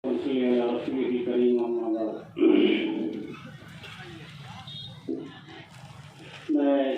میں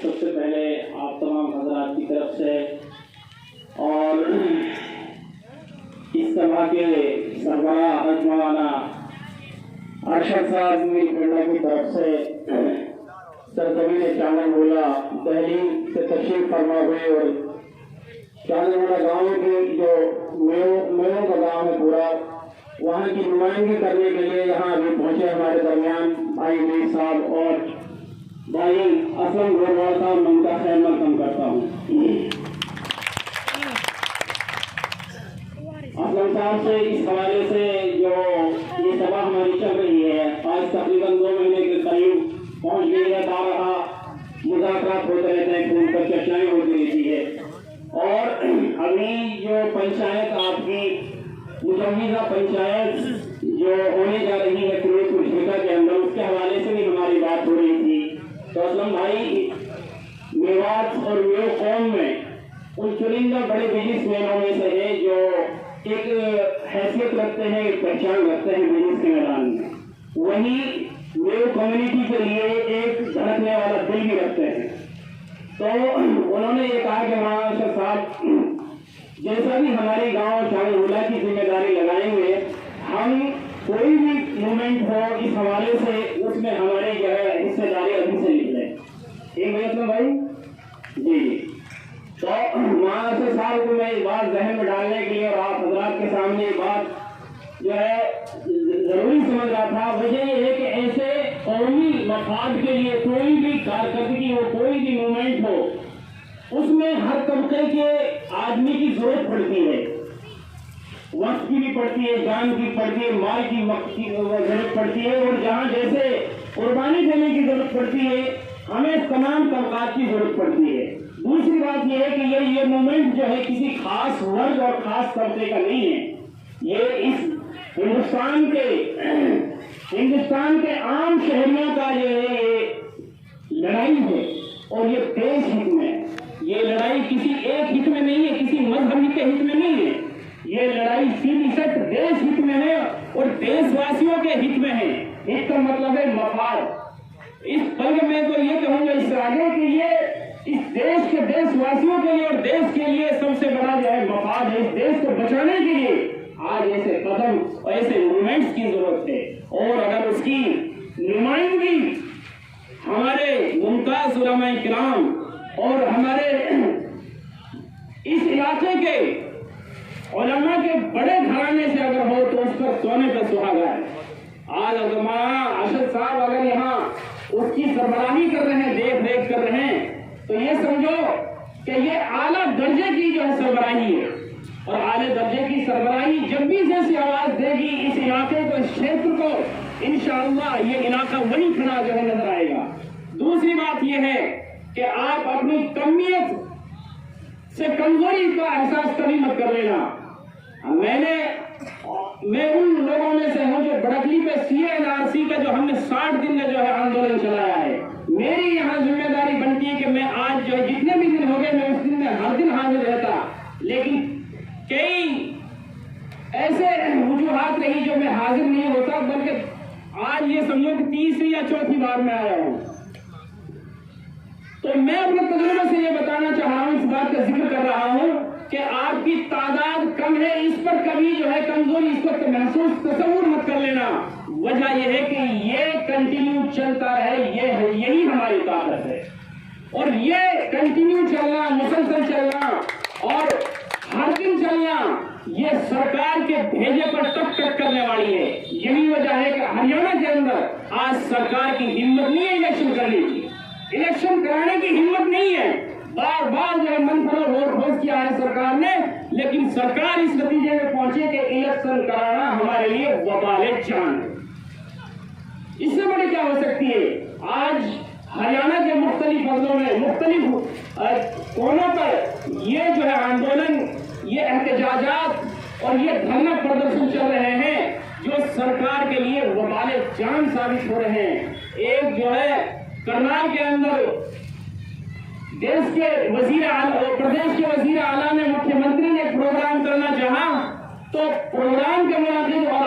سب سے پہلے آپ تمام حضرات کی طرف سے اور اس سبھا کے سربراہ حضرت مولانا ارشد صاحب کی طرف سے سرزمین چاندن بولا دہلی سے تشریف فرما ہوئے اور چاندن بولا گاؤں کے جو میروں کا گاؤں ہے پورا وہاں کی نمائندگی کرنے کے لیے یہاں ابھی پہنچے ہمارے درمیان بھائی میر صاحب اور بھائی اسلم گورواڑ صاحب، میں ان کا خیر مقدم کرتا ہوں۔ اسلم صاحب سے اس حوالے سے جو یہ سبھا ہماری چل رہی ہے آج تقریباً 2 مہینے کے قریب پہنچ گئی ہے، بارہا مذاکرات ہوتے رہتے ہیں، فون پر چرچائیں ہوتی رہتی ہے اور ابھی جو پنچایت آپ کی مجوزہ پنچایت جو ہونے جا رہی ہے فیروزپور ٹھیکہ کے اندر، اس کے حوالے سے بھی ہماری بات ہو رہی تھی۔ تو اسلم بھائی میوات اور میو قوم میں ان چنندہ بڑے بزنس مینوں میں سے ہے جو ایک حیثیت رکھتے ہیں، ایک پہچان رکھتے ہیں بزنس کے میدان میں، وہی میو کمیونٹی کے لیے ایک دھڑکنے والا دل بھی رکھتے ہیں۔ تو انہوں نے یہ کہا کہ مولانا صاحب جیسا بھی ہمارے گاؤں چاندن بولا کی ذمہ داری لگائیں گے، ہم کوئی بھی موومنٹ ہو اس حوالے سے اس میں ہماری جو ہے حصہ داری ابھی سے لکھ لیں۔ ٹھیک ہے اسلم بھائی جی۔ تو مولانا صاحب کو میں یہ بات ذہن میں ڈالنے کے لیے اور آپ حضرات کے سامنے یہ بات جو ہے ضروری سمجھ رہا تھا، وجہ یہ ہے کہ ایسے قومی مفاد کے لیے کوئی بھی کارکردگی ہو، کوئی بھی موومنٹ ہو، اس میں ہر طبقے کے آدمی کی ضرورت پڑتی ہے، وقت کی بھی پڑتی ہے، جان کی پڑتی ہے، مال کی ضرورت پڑتی ہے، اور جہاں جیسے قربانی دینے کی ضرورت پڑتی ہے ہمیں تمام طبقات کی ضرورت پڑتی ہے۔ دوسری بات یہ ہے کہ یہ موومنٹ جو ہے کسی خاص ورگ اور خاص طبقے کا نہیں ہے، یہ اس ہندوستان کے عام شہریوں کا جو ہے یہ لڑائی ہے اور یہ دیش ہت میں ہے۔ یہ لڑائی کسی ایک ہت میں نہیں ہے، کسی مذہبی کے ہت میں نہیں ہے، یہ لڑائی سیدھی سچ دیش ہت میں ہے اور دیش واسیوں کے ہت میں ہے۔ ہت کا مطلب ہے مفاد۔ اس پل میں تو یہ کہوں گا اس آگے کے لیے اس دیش کے دیش واسیوں کے لیے اور دیش کے لیے سب سے بڑا جو ہے مفاد ہے، اس دیش کو بچانے کے لیے آج ایسے قدم اور ایسے موومنٹس کی ضرورت ہے، اور اگر اس کی نمائندگی ہمارے ممتاز علماء کرام اور ہمارے اس علاقے کے علماء کے بڑے گھرانے سے اگر ہو تو اس پر سونے پہ سہاگا ہے۔ آج مولانا ارشد صاحب اگر یہاں اس کی سربراہی کر رہے ہیں، دیکھ ریکھ کر رہے ہیں، تو یہ سمجھو کہ یہ اعلیٰ درجے کی جو ہے سربراہی ہے، اور اعلیٰ درجے کی سربراہی جب بھی جیسی آواز دے گی اس علاقے کو، اس شہر کو، انشاءاللہ یہ علاقہ وہی کھڑا جو ہے نظر آئے گا۔ دوسری بات یہ ہے کہ آپ اپنی کمیت سے کمزوری کا احساس کبھی مت کر لینا۔ میں ان لوگوں میں سے ہوں جو بڑکلی پہ CNRC کا جو ہم نے 60 دن میں جو ہے آندولن چلایا ہے، میری یہاں ذمہ داری بنتی ہے کہ میں آج جو جتنے بھی دن ہو گئے میں اس دن میں ہر دن حاضر رہتا، لیکن کئی ایسے وجوہات رہی جو میں حاضر نہیں ہوتا، بلکہ آج یہ سمجھو کہ تیسری یا چوتھی بار میں آیا ہوں۔ تو میں اپنے تجربے سے یہ بتانا چاہ رہا ہوں، اس بات کا ذکر کر رہا ہوں کہ آپ کی تعداد کم ہے، اس پر کبھی جو ہے کمزوری اس وقت محسوس تصور مت کر لینا۔ وجہ یہ ہے کہ یہ کنٹینیو چلتا رہے، یہی ہماری طاقت ہے، اور یہ کنٹینیو چلنا، مسلسل چلنا اور ہر دن چلنا یہ سرکار کے بھیجے پر ٹک ٹک کرنے والی ہے۔ یہی وجہ ہے کہ ہریانہ کے اندر آج سرکار کی ہمت نہیں ہے الیکشن کرنے کی، الیکشن کرانے کی ہمت نہیں ہے۔ بار بار جو ہے منفرد ووٹ کیا ہے سرکار نے، لیکن سرکار اس نتیجے میں پہنچے کہ الیکشن کرانا ہمارے لیے وبال جان ہے۔ اس سے بڑی کیا ہو سکتی ہے؟ آج ہریانہ کے مختلف اضلاع میں، مختلف کونوں پر یہ جو ہے آندولن، یہ احتجاجات اور یہ دھرنا پردرشن چل رہے ہیں جو سرکار کے لیے وبال جان ثابت ہو رہے ہیں۔ ایک جو ہے کرنال کے اندر دیش کے پردیش کے وزیر اعلیٰ نے، مکھیہ منتری نے پروگرام کرنا چاہا تو پروگرام کے منعقد اور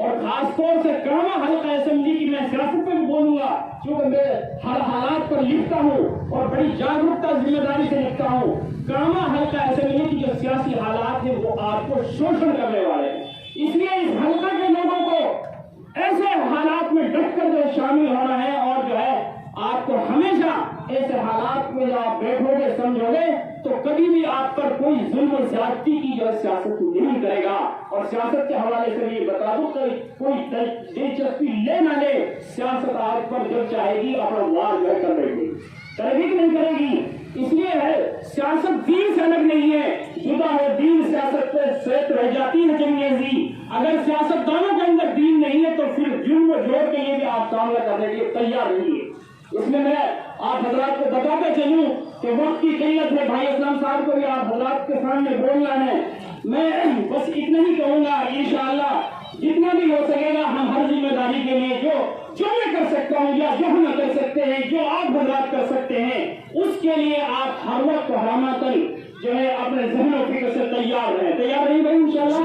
اور خاص طور سے کامہ حلقہ اسمبلی کی میں سیاست پہ بھی بولوں گا، کیونکہ میں ہر حالات پر لکھتا ہوں اور بڑی جاگرکتا ذمہ داری سے لکھتا ہوں۔ کامہ حلقہ اسمبلی کی جو سیاسی حالات ہیں وہ آپ کو شوشن کرنے والے ہیں، اس لیے اس حلقہ کے لوگوں کو ایسے حالات میں ڈٹ کر جو شامل ہونا ہے، اور جو ہے آپ کو ہمیشہ ایسے حالات میں جو آپ بیٹھو گے سمجھو گے تو کبھی بھی آپ پر کوئی ظلم و زیادتی کی جو سیاست نہیں کرے گا۔ اور سیاست کے حوالے سے یہ بتا دوں کہ کوئی دلچسپی لے نہ لے، سیاست آپ پر جب چاہے گی اپنا وار جو ہے کر دے گی، کرے گی کہ نہیں کرے گی؟ اس لیے ہے سیاست دین سے الگ نہیں ہے، جدا ہے دین سیاست پہ سیت رہ جاتی ہے جنگیزی۔ اگر سیاست دانوں کے اندر دین نہیں ہے تو پھر جرم و جوڑ کے لیے بھی آپ سامنا کرنے کے لیے تیار نہیں ہے۔ اس میں میں آپ حضرات کو بتاتے چلوں کہ وقت کی قلت ہے، بھائی اسلام صاحب کو بھی آپ حضرات کے سامنے بولنا ہے۔ میں بس اتنا ہی کہوں گا، انشاءاللہ جتنا بھی ہو سکے گا ہم ہر ذمہ داری کے لیے جو میں کر سکتا ہوں یا جو ہم کر سکتے ہیں، جو آپ حضرات کر سکتے ہیں، اس کے لیے آپ ہر وقت حرامتاً جو ہے اپنے ذہن و فکر سے تیار رہیں۔ تیار رہیں بھائی انشاءاللہ؟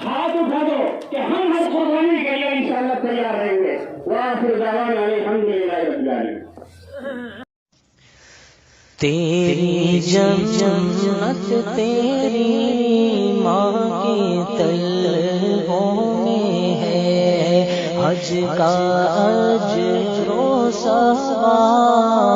ہاتھ اٹھا دو کہ ہم ہر قربانی کے لیے انشاءاللہ تیار رہیں گے۔ وآخر دعوانا الحمدللہ رب العالمین۔ تیری جنت تیری ماں کی طلبوں میں ہے، حج کا اجر و ثواب